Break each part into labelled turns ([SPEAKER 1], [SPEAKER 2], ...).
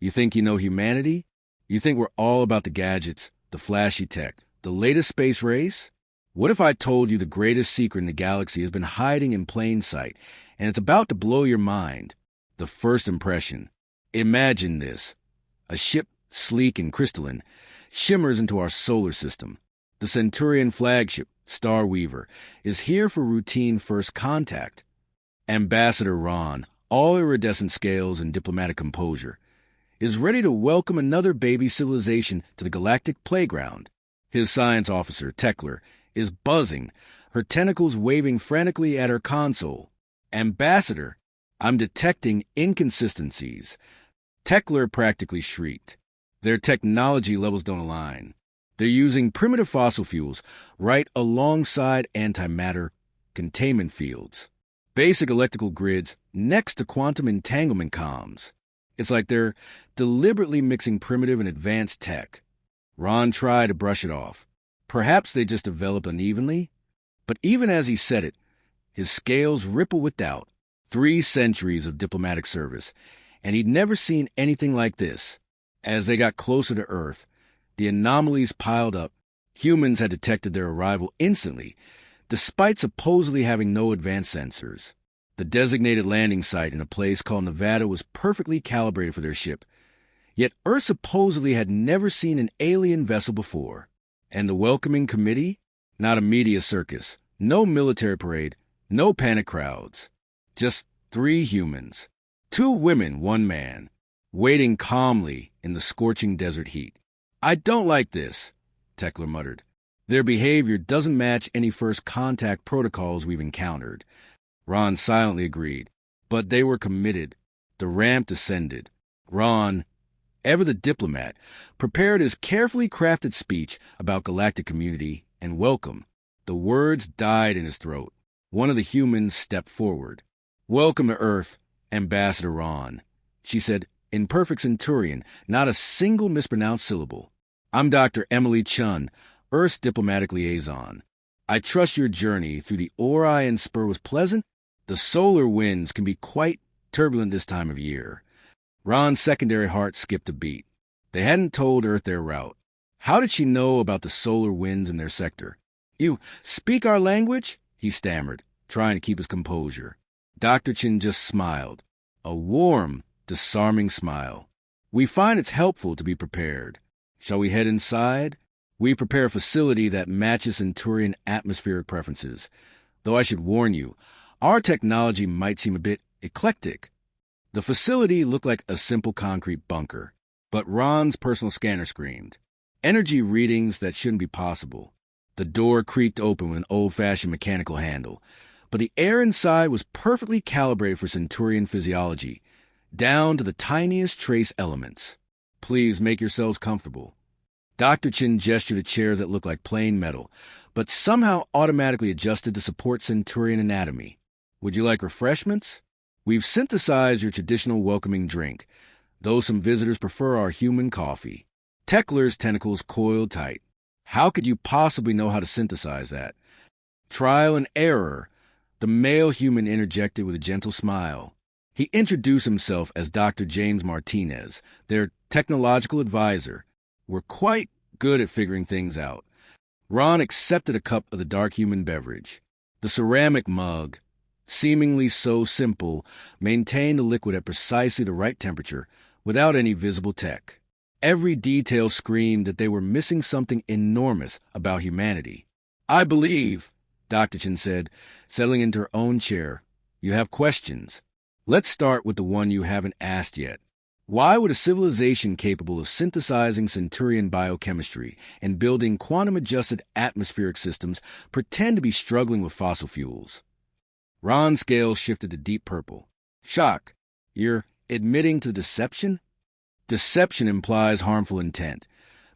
[SPEAKER 1] You think you know humanity? You think we're all about the gadgets, the flashy tech, the latest space race? What if I told you the greatest secret in the galaxy has been hiding in plain sight, and it's about to blow your mind? The first impression. Imagine this. A ship, sleek and crystalline, shimmers into our solar system. The Centurion flagship, Star Weaver, is here for routine first contact. Ambassador Ron, all iridescent scales and diplomatic composure, is ready to welcome another baby civilization to the galactic playground. His science officer, Tekler, is buzzing, her tentacles waving frantically at her console. Ambassador, I'm detecting inconsistencies. Tekler practically shrieked. Their technology levels don't align. They're using primitive fossil fuels right alongside antimatter containment fields. Basic electrical grids next to quantum entanglement comms. It's like they're deliberately mixing primitive and advanced tech. Ron tried to brush it off. Perhaps they just developed unevenly? But even as he said it, his scales rippled with doubt. 3 centuries of diplomatic service, and he'd never seen anything like this. As they got closer to Earth, the anomalies piled up. Humans had detected their arrival instantly, despite supposedly having no advanced sensors. The designated landing site in a place called Nevada was perfectly calibrated for their ship, yet Earth supposedly had never seen an alien vessel before. And the welcoming committee? Not a media circus, no military parade, no panic crowds. Just 3 humans, 2 women, 1 man, waiting calmly in the scorching desert heat. I don't like this, Tekler muttered. Their behavior doesn't match any first contact protocols we've encountered. Ron silently agreed, but they were committed. The ramp descended. Ron, ever the diplomat, prepared his carefully crafted speech about galactic community and welcome. The words died in his throat. One of the humans stepped forward. "Welcome to Earth, Ambassador Ron," she said, in perfect Centurion, not a single mispronounced syllable. "I'm Dr. Emily Chun, Earth's diplomatic liaison. I trust your journey through the Orion Spur was pleasant. The solar winds can be quite turbulent this time of year." Ron's secondary heart skipped a beat. They hadn't told Earth their route. How did she know about the solar winds in their sector? "You speak our language?" he stammered, trying to keep his composure. Dr. Chin just smiled, a warm, disarming smile. "We find it's helpful to be prepared. Shall we head inside? We prepare a facility that matches Centurion atmospheric preferences. Though I should warn you, our technology might seem a bit eclectic." The facility looked like a simple concrete bunker, but Ron's personal scanner screamed. Energy readings that shouldn't be possible. The door creaked open with an old-fashioned mechanical handle, but the air inside was perfectly calibrated for Centurion physiology, down to the tiniest trace elements. "Please make yourselves comfortable." Dr. Chin gestured a chair that looked like plain metal, but somehow automatically adjusted to support Centurion anatomy. "Would you like refreshments? We've synthesized your traditional welcoming drink, though some visitors prefer our human coffee." Tekler's tentacles coiled tight. How could you possibly know how to synthesize that? "Trial and error," the male human interjected with a gentle smile. He introduced himself as Dr. James Martinez, their technological advisor. "We're quite good at figuring things out." Ron accepted a cup of the dark human beverage. The ceramic mug, seemingly so simple, maintained the liquid at precisely the right temperature without any visible tech. Every detail screamed that they were missing something enormous about humanity. "I believe," Dr. Chin said, settling into her own chair, "you have questions. Let's start with the one you haven't asked yet. Why would a civilization capable of synthesizing Centurion biochemistry and building quantum-adjusted atmospheric systems pretend to be struggling with fossil fuels?" Ron's scales shifted to deep purple. "Shock. You're admitting to deception?" "Deception implies harmful intent."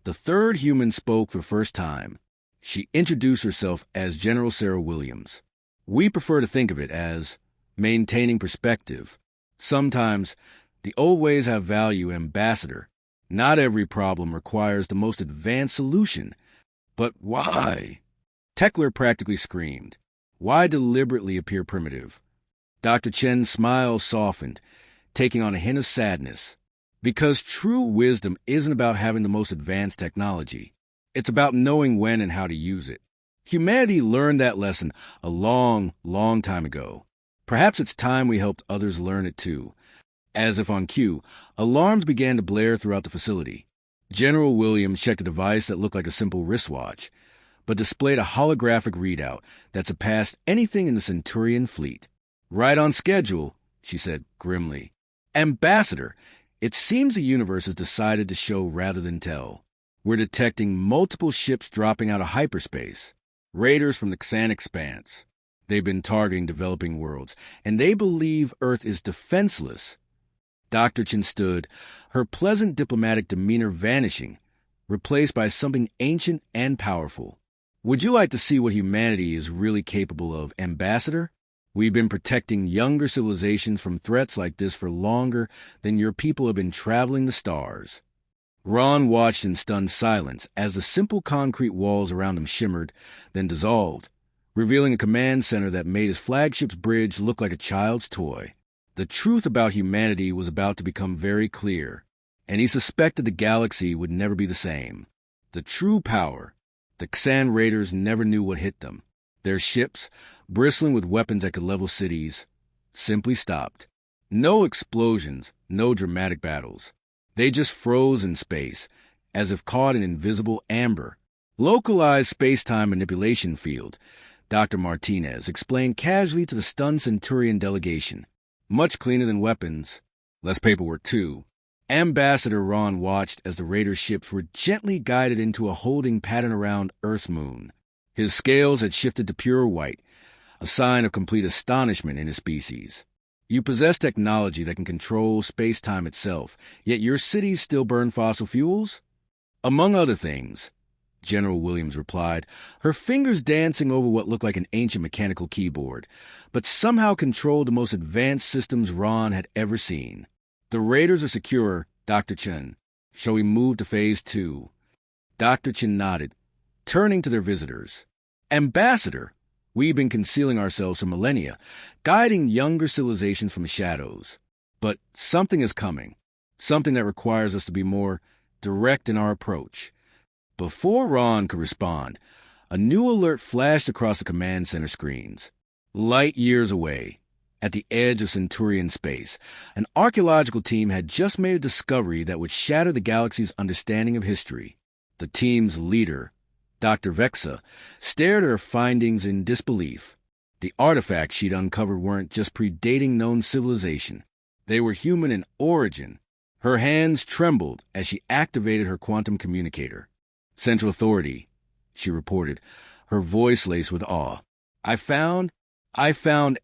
[SPEAKER 1] The 3rd human spoke for the first time. She introduced herself as General Sarah Williams. "We prefer to think of it as maintaining perspective. Sometimes the old ways have value, Ambassador. Not every problem requires the most advanced solution." "But why?" Tekler practically screamed. "Why deliberately appear primitive?" Dr. Chen's smile softened, taking on a hint of sadness. Because true wisdom isn't about having the most advanced technology. It's about knowing when and how to use it. Humanity learned that lesson a long, long time ago. Perhaps it's time we helped others learn it too. As if on cue, alarms began to blare throughout the facility. General Williams checked a device that looked like a simple wristwatch, but displayed a holographic readout that surpassed anything in the Centurion fleet. Right on schedule, she said grimly. Ambassador, it seems the universe has decided to show rather than tell. We're detecting multiple ships dropping out of hyperspace. Raiders from the Xan Expanse. They've been targeting developing worlds, and they believe Earth is defenseless. Dr. Chen stood, her pleasant diplomatic demeanor vanishing, replaced by something ancient and powerful. Would you like to see what humanity is really capable of, Ambassador? We've been protecting younger civilizations from threats like this for longer than your people have been traveling the stars. Ron watched in stunned silence as the simple concrete walls around him shimmered, then dissolved, revealing a command center that made his flagship's bridge look like a child's toy. The truth about humanity was about to become very clear, and he suspected the galaxy would never be the same. The true power. The Xan Raiders never knew what hit them. Their ships, bristling with weapons that could level cities, simply stopped. No explosions, no dramatic battles. They just froze in space, as if caught in invisible amber. Localized space-time manipulation field, Dr. Martinez explained casually to the stunned Centurion delegation. Much cleaner than weapons. Less paperwork, too. Ambassador Ron watched as the Raider ships were gently guided into a holding pattern around Earth's moon. His scales had shifted to pure white, a sign of complete astonishment in his species. You possess technology that can control space-time itself, yet your cities still burn fossil fuels? Among other things, General Williams replied, her fingers dancing over what looked like an ancient mechanical keyboard, but somehow controlled the most advanced systems Ron had ever seen. The Raiders are secure, Dr. Chen. Shall we move to Phase 2? Dr. Chen nodded, turning to their visitors. Ambassador, we've been concealing ourselves for millennia, guiding younger civilizations from the shadows. But something is coming, something that requires us to be more direct in our approach. Before Ron could respond, a new alert flashed across the command center screens. Light years away, at the edge of Centurion space, an archaeological team had just made a discovery that would shatter the galaxy's understanding of history. The team's leader, Dr. Vexa, stared at her findings in disbelief. The artifacts she'd uncovered weren't just predating known civilization. They were human in origin. Her hands trembled as she activated her quantum communicator. Central Authority, she reported, her voice laced with awe. I found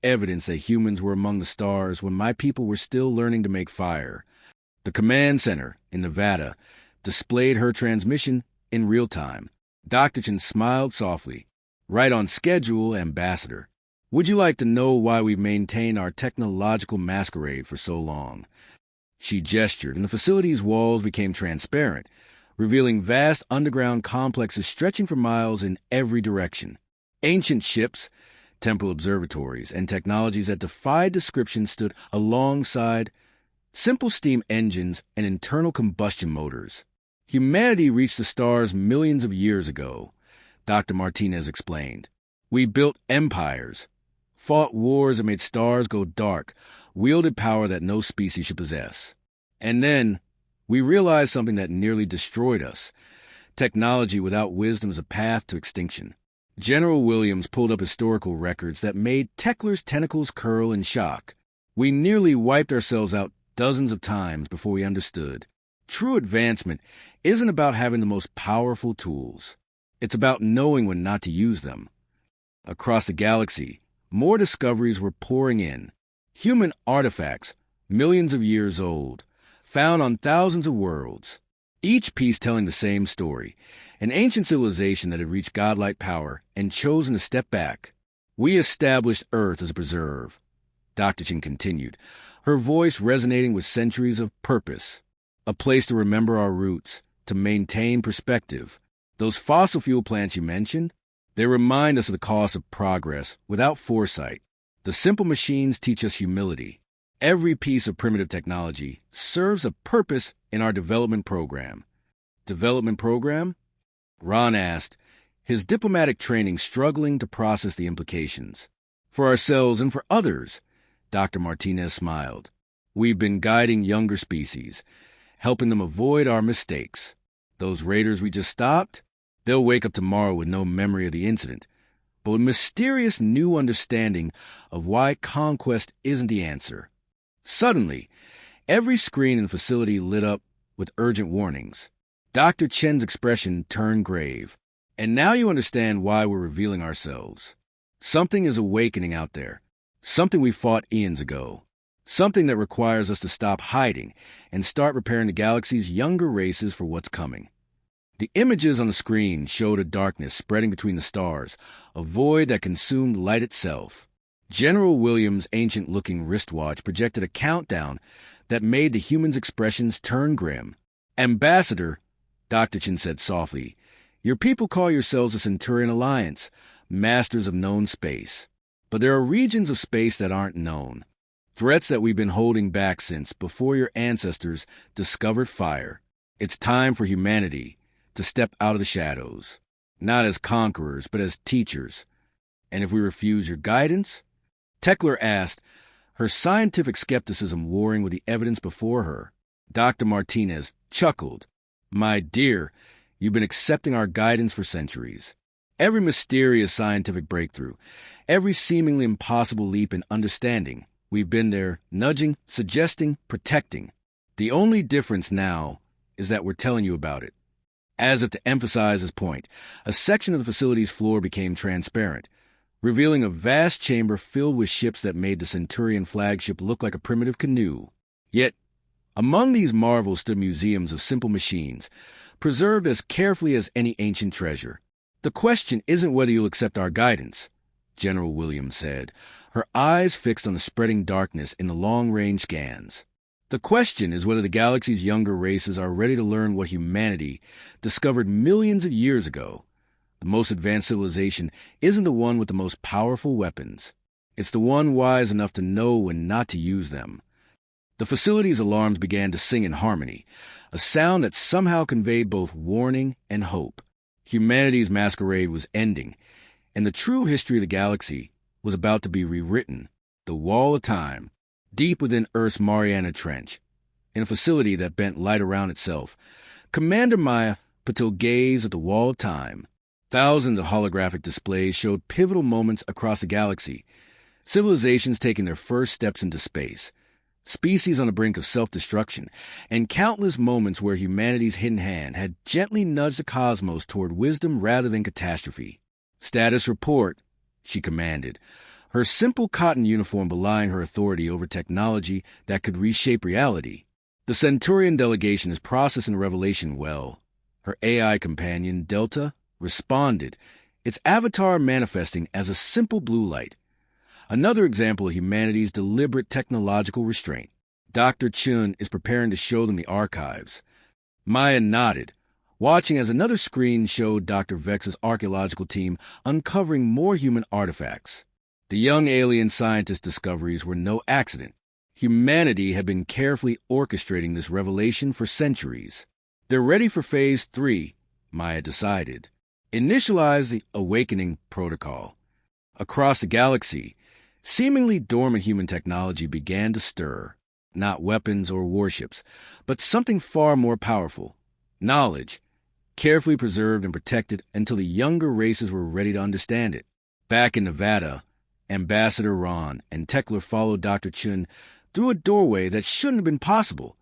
[SPEAKER 1] evidence that humans were among the stars when my people were still learning to make fire. The command center in Nevada displayed her transmission in real time. Dr. Chen smiled softly. Right on schedule, Ambassador. Would you like to know why we've maintained our technological masquerade for so long? She gestured, and the facility's walls became transparent, revealing vast underground complexes stretching for miles in every direction. Ancient ships, temporal observatories, and technologies that defied description stood alongside simple steam engines and internal combustion motors. Humanity reached the stars millions of years ago, Dr. Martinez explained. We built empires, fought wars that made stars go dark, wielded power that no species should possess. And then we realized something that nearly destroyed us. Technology without wisdom is a path to extinction. General Williams pulled up historical records that made Tekler's tentacles curl in shock. We nearly wiped ourselves out dozens of times before we understood. True advancement isn't about having the most powerful tools. It's about knowing when not to use them. Across the galaxy, more discoveries were pouring in. Human artifacts, millions of years old, found on thousands of worlds. Each piece telling the same story, an ancient civilization that had reached godlike power and chosen to step back. We established Earth as a preserve, Dr. Chen continued, her voice resonating with centuries of purpose. A place to remember our roots, to maintain perspective. Those fossil fuel plants you mentioned, they remind us of the cost of progress without foresight. The simple machines teach us humility. Every piece of primitive technology serves a purpose in our development program. Development program? Ron asked, his diplomatic training struggling to process the implications. For ourselves and for others, Dr. Martinez smiled. We've been guiding younger species, helping them avoid our mistakes. Those raiders we just stopped? They'll wake up tomorrow with no memory of the incident, but with mysterious new understanding of why conquest isn't the answer. Suddenly, every screen in the facility lit up with urgent warnings. Dr. Chen's expression turned grave. And now you understand why we're revealing ourselves. Something is awakening out there. Something we fought eons ago. Something that requires us to stop hiding and start preparing the galaxy's younger races for what's coming. The images on the screen showed a darkness spreading between the stars, a void that consumed light itself. General Williams' ancient-looking wristwatch projected a countdown that made the humans' expressions turn grim. Ambassador, Dr. Chen said softly, your people call yourselves a Centurion Alliance, masters of known space. But there are regions of space that aren't known. Threats that we've been holding back since before your ancestors discovered fire. It's time for humanity to step out of the shadows, not as conquerors, but as teachers. And if we refuse your guidance? Tekler asked, her scientific skepticism warring with the evidence before her. Dr. Martinez chuckled. My dear, you've been accepting our guidance for centuries. Every mysterious scientific breakthrough, every seemingly impossible leap in understanding, we've been there, nudging, suggesting, protecting. The only difference now is that we're telling you about it. As if to emphasize his point, a section of the facility's floor became transparent, revealing a vast chamber filled with ships that made the Centurion flagship look like a primitive canoe. Yet, among these marvels stood museums of simple machines, preserved as carefully as any ancient treasure. The question isn't whether you'll accept our guidance, General Williams said, her eyes fixed on the spreading darkness in the long-range scans. The question is whether the galaxy's younger races are ready to learn what humanity discovered millions of years ago. The most advanced civilization isn't the one with the most powerful weapons. It's the one wise enough to know when not to use them. The facility's alarms began to sing in harmony, a sound that somehow conveyed both warning and hope. Humanity's masquerade was ending, and the true history of the galaxy was about to be rewritten. The Wall of Time, deep within Earth's Mariana Trench, in a facility that bent light around itself, Commander Maya Patil gazed at the Wall of Time. Thousands of holographic displays showed pivotal moments across the galaxy, civilizations taking their first steps into space, species on the brink of self-destruction, and countless moments where humanity's hidden hand had gently nudged the cosmos toward wisdom rather than catastrophe. Status report, she commanded, her simple cotton uniform belying her authority over technology that could reshape reality. The Centurion delegation is processing the revelation well. Her AI companion, Delta, responded, its avatar manifesting as a simple blue light. Another example of humanity's deliberate technological restraint. Dr. Chun is preparing to show them the archives. Maya nodded, watching as another screen showed Dr. Vex's archaeological team uncovering more human artifacts. The young alien scientist discoveries were no accident. Humanity had been carefully orchestrating this revelation for centuries. They're ready for Phase 3, Maya decided. Initialize the Awakening Protocol. Across the galaxy, seemingly dormant human technology began to stir. Not weapons or warships, but something far more powerful. Knowledge, carefully preserved and protected until the younger races were ready to understand it. Back in Nevada, Ambassador Ron and Tekler followed Dr. Chun through a doorway that shouldn't have been possible.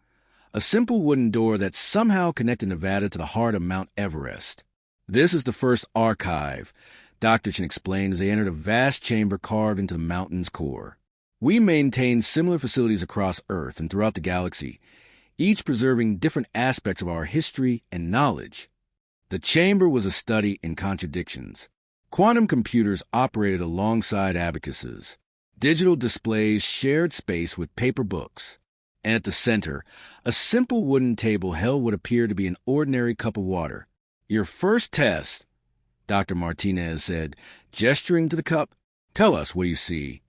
[SPEAKER 1] A simple wooden door that somehow connected Nevada to the heart of Mount Everest. This is the first archive, Dr. Chen explained as they entered a vast chamber carved into the mountain's core. We maintain similar facilities across Earth and throughout the galaxy, each preserving different aspects of our history and knowledge. The chamber was a study in contradictions. Quantum computers operated alongside abacuses. Digital displays shared space with paper books. And at the center, a simple wooden table held what appeared to be an ordinary cup of water. Your first test, Dr. Martinez said, gesturing to the cup. Tell us what you see.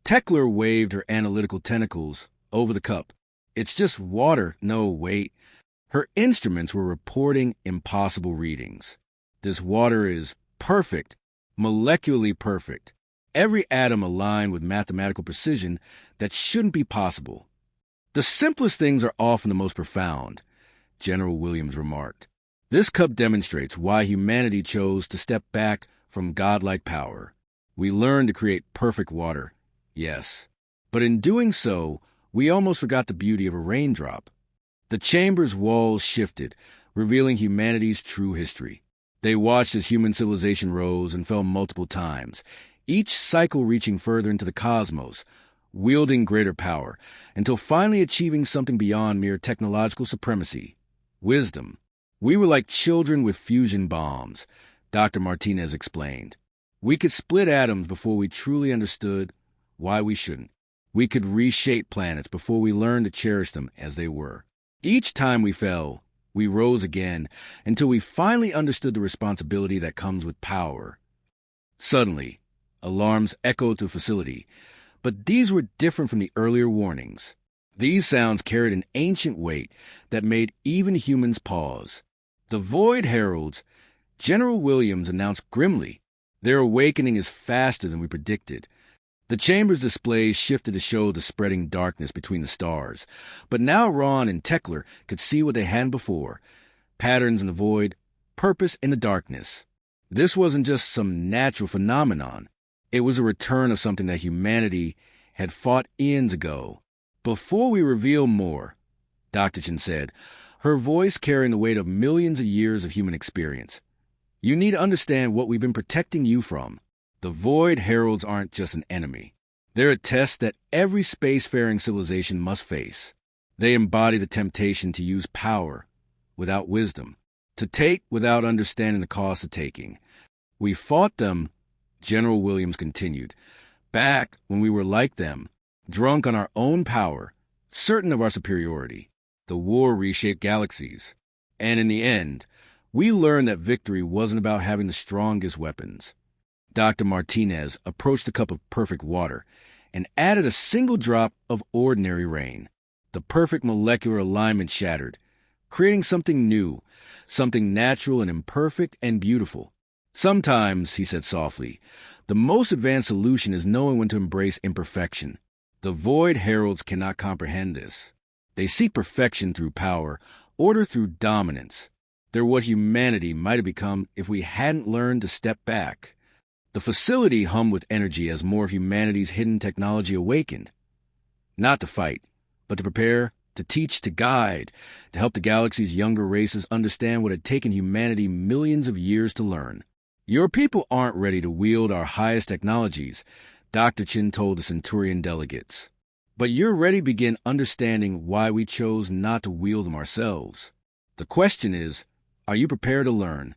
[SPEAKER 1] Tekler waved her analytical tentacles, over the cup. It's just water. No, wait. Her instruments were reporting impossible readings. This water is perfect, molecularly perfect. Every atom aligned with mathematical precision that shouldn't be possible. The simplest things are often the most profound, General Williams remarked. This cup demonstrates why humanity chose to step back from godlike power. We learned to create perfect water, yes. But in doing so, we almost forgot the beauty of a raindrop. The chamber's walls shifted, revealing humanity's true history. They watched as human civilization rose and fell multiple times, each cycle reaching further into the cosmos, wielding greater power, until finally achieving something beyond mere technological supremacy: wisdom. We were like children with fusion bombs, Dr. Martinez explained. We could split atoms before we truly understood why we shouldn't. We could reshape planets before we learned to cherish them as they were. Each time we fell, we rose again until we finally understood the responsibility that comes with power. Suddenly, alarms echoed through the facility, but these were different from the earlier warnings. These sounds carried an ancient weight that made even humans pause. The Void Heralds, General Williams announced grimly. Their awakening is faster than we predicted. The chamber's displays shifted to show the spreading darkness between the stars, but now Ron and Tekler could see what they hadn't before: patterns in the void, purpose in the darkness. This wasn't just some natural phenomenon. It was a return of something that humanity had fought eons ago. Before we reveal more, Dr. Chen said, her voice carrying the weight of millions of years of human experience, you need to understand what we've been protecting you from. The Void Heralds aren't just an enemy. They're a test that every spacefaring civilization must face. They embody the temptation to use power without wisdom, to take without understanding the cost of taking. We fought them, General Williams continued, back when we were like them, drunk on our own power, certain of our superiority. The war reshaped galaxies. And in the end, we learned that victory wasn't about having the strongest weapons. Dr. Martinez approached the cup of perfect water and added a single drop of ordinary rain. The perfect molecular alignment shattered, creating something new, something natural and imperfect and beautiful. Sometimes, he said softly, the most advanced solution is knowing when to embrace imperfection. The Void Heralds cannot comprehend this. They seek perfection through power, order through dominance. They're what humanity might have become if we hadn't learned to step back. The facility hummed with energy as more of humanity's hidden technology awakened. Not to fight, but to prepare, to teach, to guide, to help the galaxy's younger races understand what had taken humanity millions of years to learn. Your people aren't ready to wield our highest technologies, Dr. Chin told the Centurion delegates. But you're ready to begin understanding why we chose not to wield them ourselves. The question is, are you prepared to learn?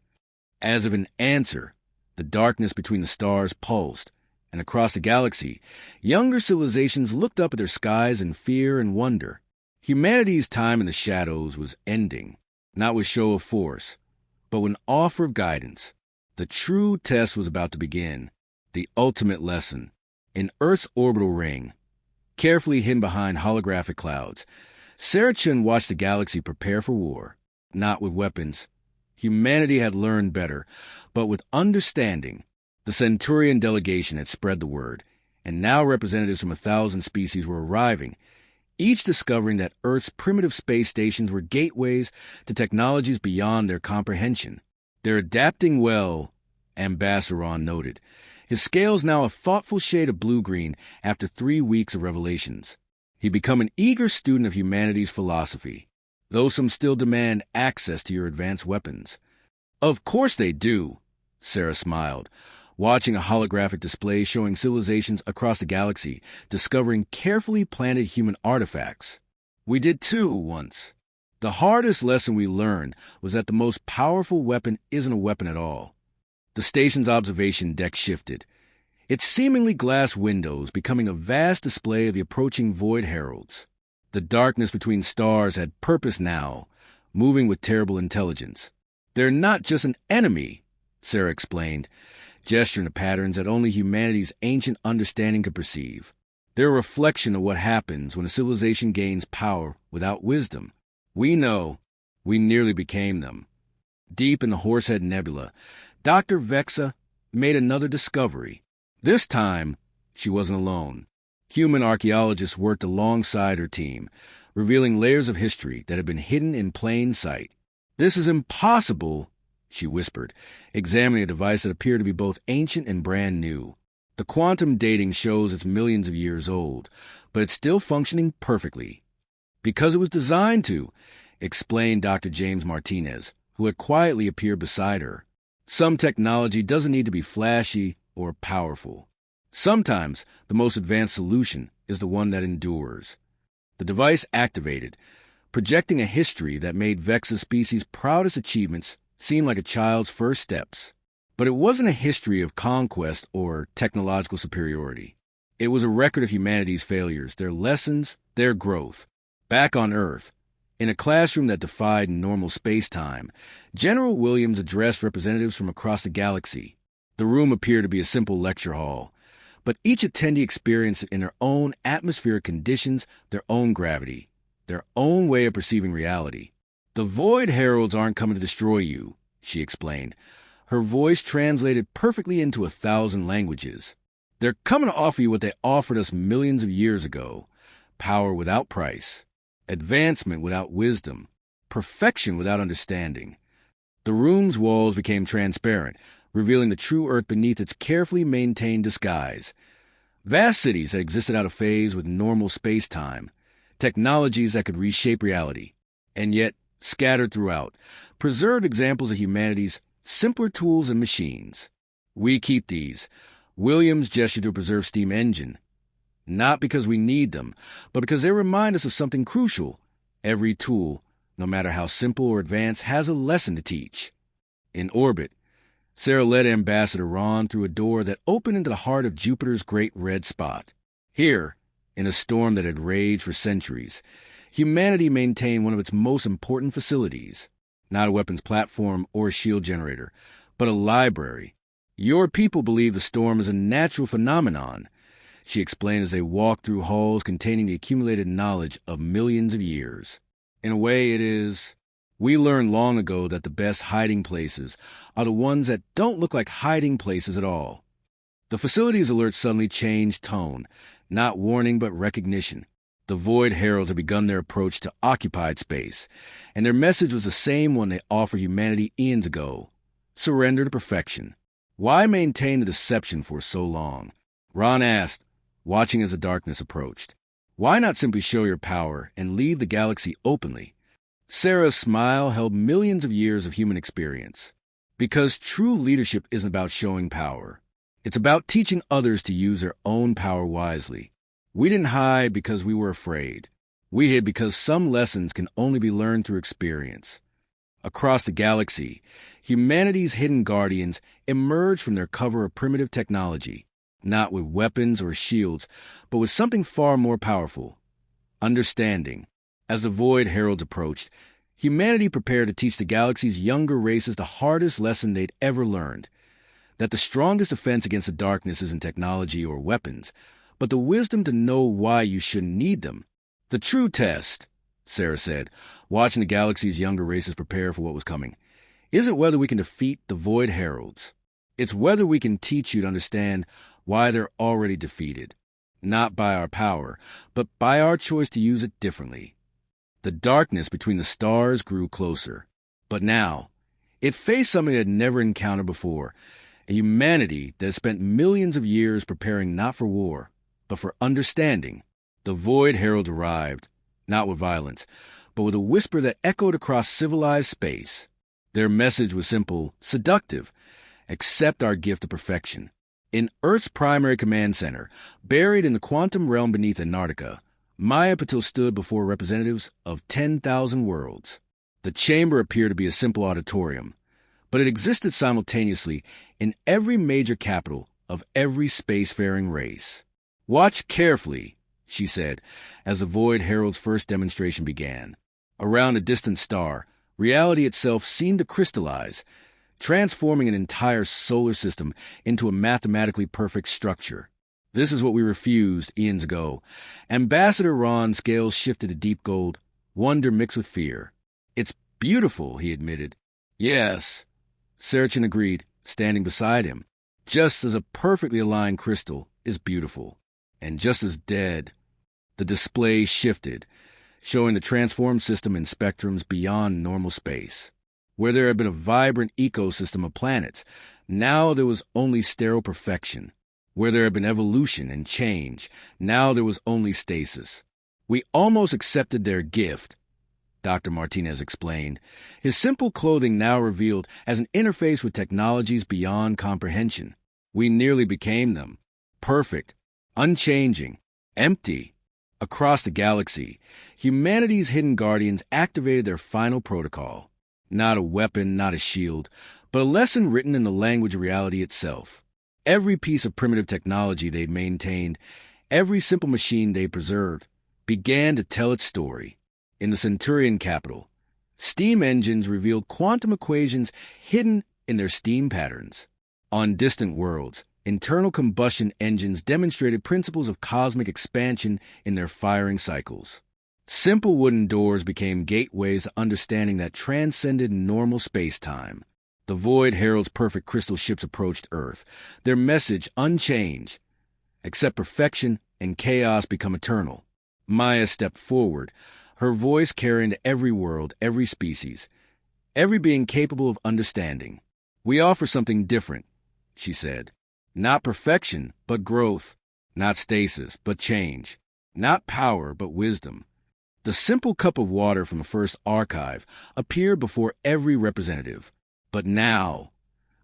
[SPEAKER 1] As if an answer, the darkness between the stars pulsed, and across the galaxy, younger civilizations looked up at their skies in fear and wonder. Humanity's time in the shadows was ending, not with show of force, but with an offer of guidance. The true test was about to begin, the ultimate lesson. In Earth's orbital ring, carefully hidden behind holographic clouds, Sarah Chun watched the galaxy prepare for war, not with weapons. Humanity had learned better, but with understanding. The Centurion delegation had spread the word, and now representatives from 1,000 species were arriving, each discovering that Earth's primitive space stations were gateways to technologies beyond their comprehension. They're adapting well, Ambassador Ron noted, his scales now a thoughtful shade of blue-green after 3 weeks of revelations. He'd become an eager student of humanity's philosophy, though some still demand access to your advanced weapons. Of course they do, Sarah smiled, watching a holographic display showing civilizations across the galaxy discovering carefully planted human artifacts. We did too, once. The hardest lesson we learned was that the most powerful weapon isn't a weapon at all. The station's observation deck shifted, its seemingly glass windows becoming a vast display of the approaching Void Heralds. The darkness between stars had purpose now, moving with terrible intelligence. They're not just an enemy, Sarah explained, gesturing to patterns that only humanity's ancient understanding could perceive. They're a reflection of what happens when a civilization gains power without wisdom. We know we nearly became them. Deep in the Horsehead Nebula, Dr. Vexa made another discovery. This time, she wasn't alone. Human archaeologists worked alongside her team, revealing layers of history that had been hidden in plain sight. "This is impossible," she whispered, examining a device that appeared to be both ancient and brand new. The quantum dating shows it's millions of years old, but it's still functioning perfectly. "Because it was designed to," explained Dr. James Martinez, who had quietly appeared beside her. "Some technology doesn't need to be flashy or powerful. Sometimes the most advanced solution is the one that endures." The device activated, projecting a history that made Vexa's species' proudest achievements seem like a child's first steps. But it wasn't a history of conquest or technological superiority. It was a record of humanity's failures, their lessons, their growth. Back on Earth, in a classroom that defied normal space-time, General Williams addressed representatives from across the galaxy. The room appeared to be a simple lecture hall, but each attendee experienced it in their own atmospheric conditions, their own gravity, their own way of perceiving reality. "The Void Heralds aren't coming to destroy you," she explained. Her voice translated perfectly into 1,000 languages. "They're coming to offer you what they offered us millions of years ago: power without price, advancement without wisdom, perfection without understanding." The room's walls became transparent, revealing the true Earth beneath its carefully maintained disguise. Vast cities that existed out of phase with normal space-time, technologies that could reshape reality, and yet, scattered throughout, preserved examples of humanity's simpler tools and machines. "We keep these." Williams gestured to a preserved steam engine. "Not because we need them, but because they remind us of something crucial. Every tool, no matter how simple or advanced, has a lesson to teach." In orbit, Sarah led Ambassador Ron through a door that opened into the heart of Jupiter's great red spot. Here, in a storm that had raged for centuries, humanity maintained one of its most important facilities. Not a weapons platform or a shield generator, but a library. "Your people believe the storm is a natural phenomenon," she explained as they walked through halls containing the accumulated knowledge of millions of years. "In a way, it is. We learned long ago that the best hiding places are the ones that don't look like hiding places at all." The facility's alert suddenly changed tone, not warning but recognition. The Void Heralds had begun their approach to occupied space, and their message was the same one they offered humanity eons ago: surrender to perfection. "Why maintain the deception for so long?" Ron asked, watching as the darkness approached. "Why not simply show your power and leave the galaxy openly?" Sarah's smile held millions of years of human experience. "Because true leadership isn't about showing power. It's about teaching others to use their own power wisely. We didn't hide because we were afraid. We hid because some lessons can only be learned through experience." Across the galaxy, humanity's hidden guardians emerged from their cover of primitive technology, not with weapons or shields, but with something far more powerful: understanding. As the Void Heralds approached, humanity prepared to teach the galaxy's younger races the hardest lesson they'd ever learned: that the strongest defense against the darkness isn't technology or weapons, but the wisdom to know why you shouldn't need them. "The true test," Sarah said, watching the galaxy's younger races prepare for what was coming, "isn't whether we can defeat the Void Heralds. It's whether we can teach you to understand why they're already defeated, not by our power, but by our choice to use it differently." The darkness between the stars grew closer. But now, it faced something it had never encountered before: a humanity that had spent millions of years preparing not for war, but for understanding. The Void Heralds arrived, not with violence, but with a whisper that echoed across civilized space. Their message was simple, seductive: accept our gift of perfection. In Earth's primary command center, buried in the quantum realm beneath Antarctica, Maya Patil stood before representatives of 10,000 worlds. The chamber appeared to be a simple auditorium, but it existed simultaneously in every major capital of every spacefaring race. "Watch carefully," she said, as the Void Herald's first demonstration began. Around a distant star, reality itself seemed to crystallize, transforming an entire solar system into a mathematically perfect structure. This is what we refused eons ago. Ambassador Ron's scales shifted to deep gold, wonder mixed with fear. It's beautiful, he admitted. Yes, Serachin agreed, standing beside him. Just as a perfectly aligned crystal is beautiful. And just as dead. The display shifted, showing the transformed system in spectrums beyond normal space. Where there had been a vibrant ecosystem of planets, now there was only sterile perfection. Where there had been evolution and change, now there was only stasis. We almost accepted their gift, Dr. Martinez explained, his simple clothing now revealed as an interface with technologies beyond comprehension. We nearly became them. Perfect, unchanging, empty. Across the galaxy, humanity's hidden guardians activated their final protocol. Not a weapon, not a shield, but a lesson written in the language of reality itself. Every piece of primitive technology they'd maintained, every simple machine they preserved, began to tell its story. In the Centurion capital, steam engines revealed quantum equations hidden in their steam patterns. On distant worlds, internal combustion engines demonstrated principles of cosmic expansion in their firing cycles. Simple wooden doors became gateways to understanding that transcended normal space-time. The Void Herald's perfect crystal ships approached Earth, their message unchanged. Accept perfection and chaos become eternal. Maya stepped forward, her voice carrying to every world, every species, every being capable of understanding. We offer something different, she said. Not perfection, but growth. Not stasis, but change. Not power, but wisdom. The simple cup of water from the first archive appeared before every representative. But now,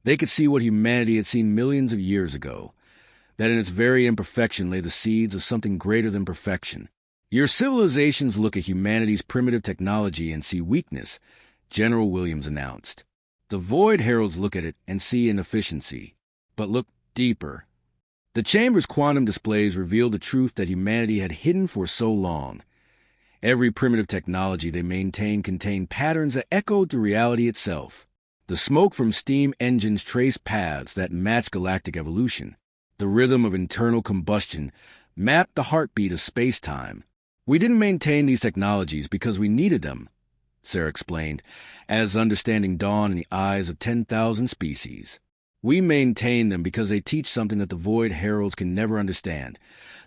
[SPEAKER 1] they could see what humanity had seen millions of years ago, that in its very imperfection lay the seeds of something greater than perfection. Your civilizations look at humanity's primitive technology and see weakness, General Williams announced. The Void Heralds look at it and see inefficiency, but look deeper. The Chamber's quantum displays revealed the truth that humanity had hidden for so long. Every primitive technology they maintained contained patterns that echoed through reality itself. The smoke from steam engines traced paths that matched galactic evolution. The rhythm of internal combustion mapped the heartbeat of space-time. We didn't maintain these technologies because we needed them, Sarah explained, as understanding dawned in the eyes of 10,000 species. We maintain them because they teach something that the Void Heralds can never understand,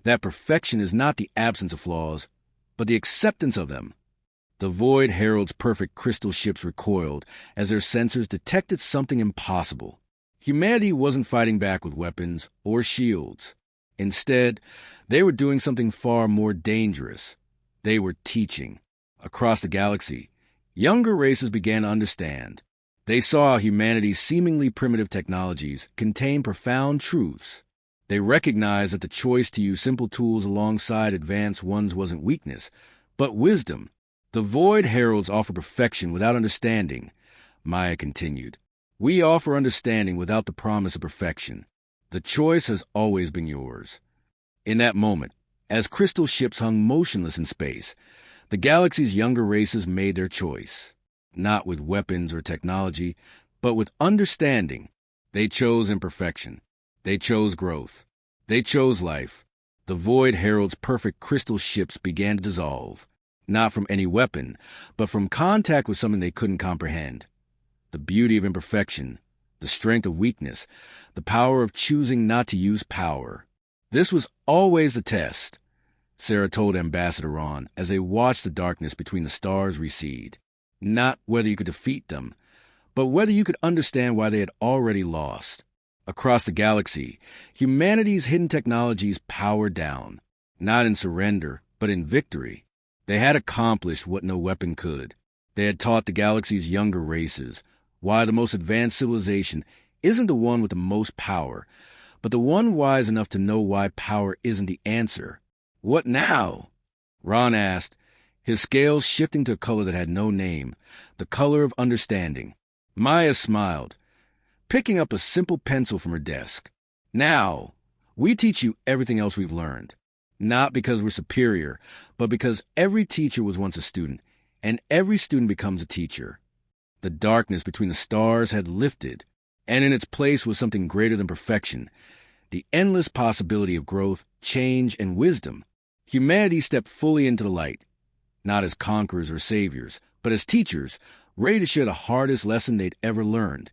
[SPEAKER 1] that perfection is not the absence of flaws, but the acceptance of them. The Void Herald's perfect crystal ships recoiled as their sensors detected something impossible. Humanity wasn't fighting back with weapons or shields. Instead, they were doing something far more dangerous. They were teaching. Across the galaxy, younger races began to understand. They saw humanity's seemingly primitive technologies contain profound truths. They recognized that the choice to use simple tools alongside advanced ones wasn't weakness, but wisdom. The Void Heralds offer perfection without understanding, Maya continued. We offer understanding without the promise of perfection. The choice has always been yours. In that moment, as crystal ships hung motionless in space, the galaxy's younger races made their choice. Not with weapons or technology, but with understanding. They chose imperfection. They chose growth. They chose life. The Void Herald's perfect crystal ships began to dissolve. Not from any weapon, but from contact with something they couldn't comprehend. The beauty of imperfection, the strength of weakness, the power of choosing not to use power. This was always the test, Sarah told Ambassador Ron as they watched the darkness between the stars recede. Not whether you could defeat them, but whether you could understand why they had already lost. Across the galaxy, humanity's hidden technologies powered down, not in surrender, but in victory. They had accomplished what no weapon could. They had taught the galaxy's younger races why the most advanced civilization isn't the one with the most power, but the one wise enough to know why power isn't the answer. What now? Ron asked, his scales shifting to a color that had no name, the color of understanding. Maya smiled, picking up a simple pencil from her desk. Now, we teach you everything else we've learned. Not because we're superior, but because every teacher was once a student, and every student becomes a teacher. The darkness between the stars had lifted, and in its place was something greater than perfection, the endless possibility of growth, change, and wisdom. Humanity stepped fully into the light, not as conquerors or saviors, but as teachers, ready to share the hardest lesson they'd ever learned.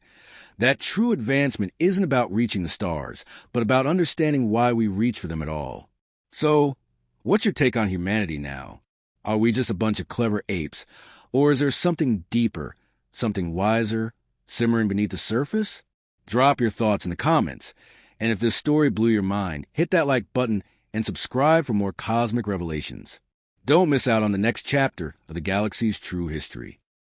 [SPEAKER 1] That true advancement isn't about reaching the stars, but about understanding why we reach for them at all. So, what's your take on humanity now? Are we just a bunch of clever apes, or is there something deeper, something wiser, simmering beneath the surface? Drop your thoughts in the comments. And if this story blew your mind, hit that like button and subscribe for more cosmic revelations. Don't miss out on the next chapter of the galaxy's true history.